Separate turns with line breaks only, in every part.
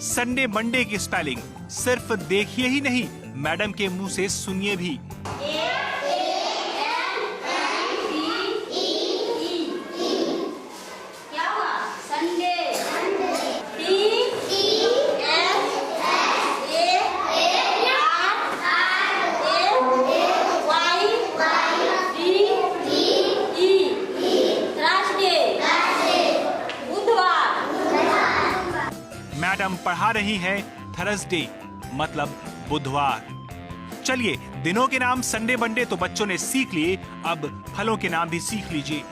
Sunday Monday की spelling. सिर्फ देखिए ही नहीं, मैडम के मुंह से सुनिए भी।
क्या हुआ? संडे।
मैडम पढ़ा रही है थर्सडे मतलब बुधवार। चलिए, दिनों के नाम संडे मंडे तो बच्चों ने सीख लिए, अब फलों के नाम भी सीख लीजिए।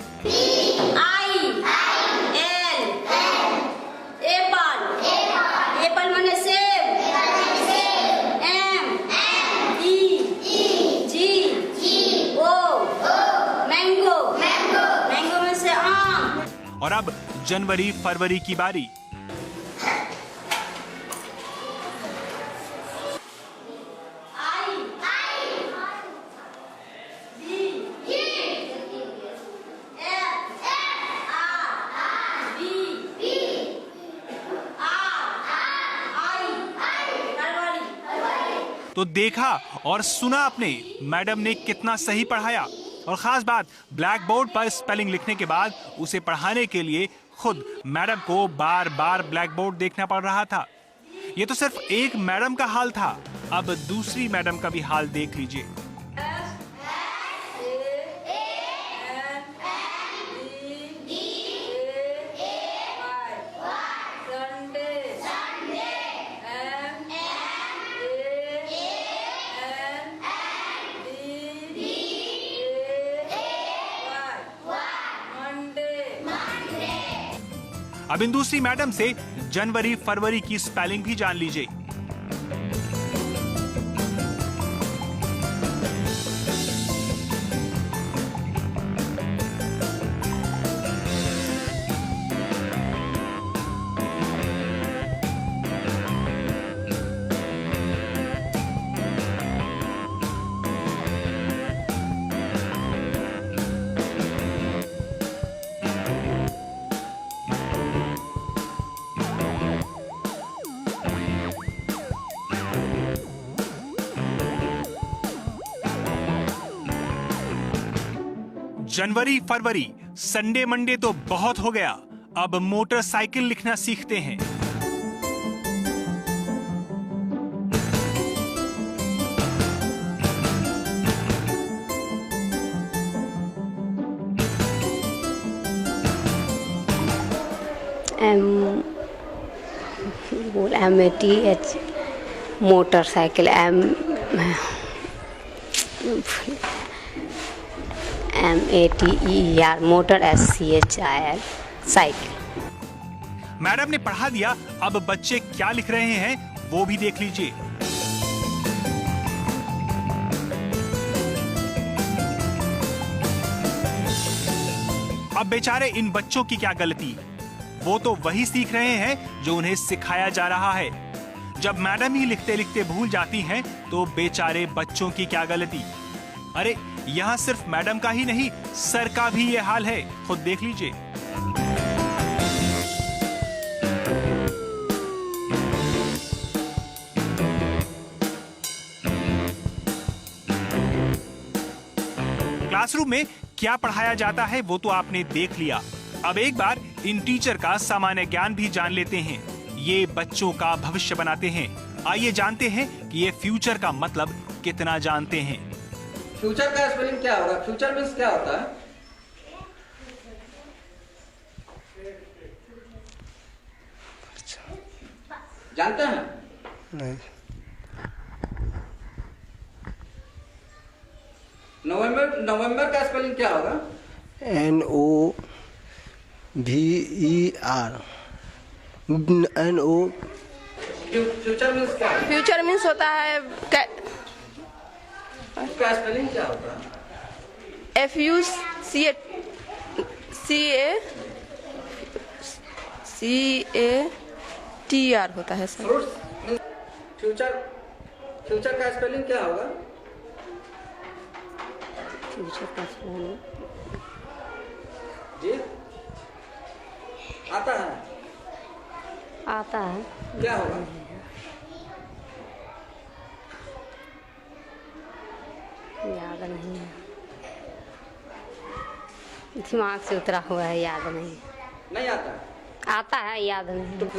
एप्पल माने सेब। मैंगो। मैंगो में से आम।
और अब जनवरी फरवरी की बारी। तो देखा और सुना आपने, मैडम ने कितना सही पढ़ाया। और खास बात, ब्लैक बोर्ड पर स्पेलिंग लिखने के बाद उसे पढ़ाने के लिए खुद मैडम को बार बार ब्लैक बोर्ड देखना पड़ रहा था। ये तो सिर्फ एक मैडम का हाल था, अब दूसरी मैडम का भी हाल देख लीजिए। अब इन दूसरी मैडम से जनवरी फरवरी की स्पेलिंग भी जान लीजिए। जनवरी फरवरी संडे मंडे तो बहुत हो गया, अब मोटरसाइकिल लिखना सीखते हैं।
MATH motorcycle, MATER motor, SCHIL cycle.
Madam ने पढ़ा दिया, अब बच्चे क्या लिख रहे हैं वो भी देख लीजिए। अब बेचारे इन बच्चों की क्या गलती, वो तो वही सीख रहे हैं जो उन्हें सिखाया जा रहा है। जब मैडम ही लिखते लिखते भूल जाती हैं तो बेचारे बच्चों की क्या गलती। अरे यहाँ सिर्फ मैडम का ही नहीं, सर का भी ये हाल है, खुद देख लीजिए। क्लासरूम में क्या पढ़ाया जाता है वो तो आपने देख लिया। अब एक बार इन टीचर का सामान्य ज्ञान भी जान लेते हैं। ये बच्चों का भविष्य बनाते हैं। आइए जानते हैं कि ये फ्यूचर का मतलब कितना जानते हैं।
फ्यूचर का स्पेलिंग क्या होगा? फ्यूचर मीन्स क्या होता है? जानते हैं?
नहीं।
नवंबर का स्पेलिंग क्या होगा?
NOVER NO।
फ्यूचर मीन्स क्या है?
फ्यूचर मीन्स होता है
उसका स्पेलिंग क्या होता है?
FUCATR होता है सर।
फ्यूचर का स्पेलिंग क्या होगा?
फ्यूचर का स्पेलिंग
जी आता है?
आता है,
क्या होगा?
याद नहीं है, दिमाग से उतरा हुआ है, याद नहीं।
नहीं आता?
आता है, याद नहीं।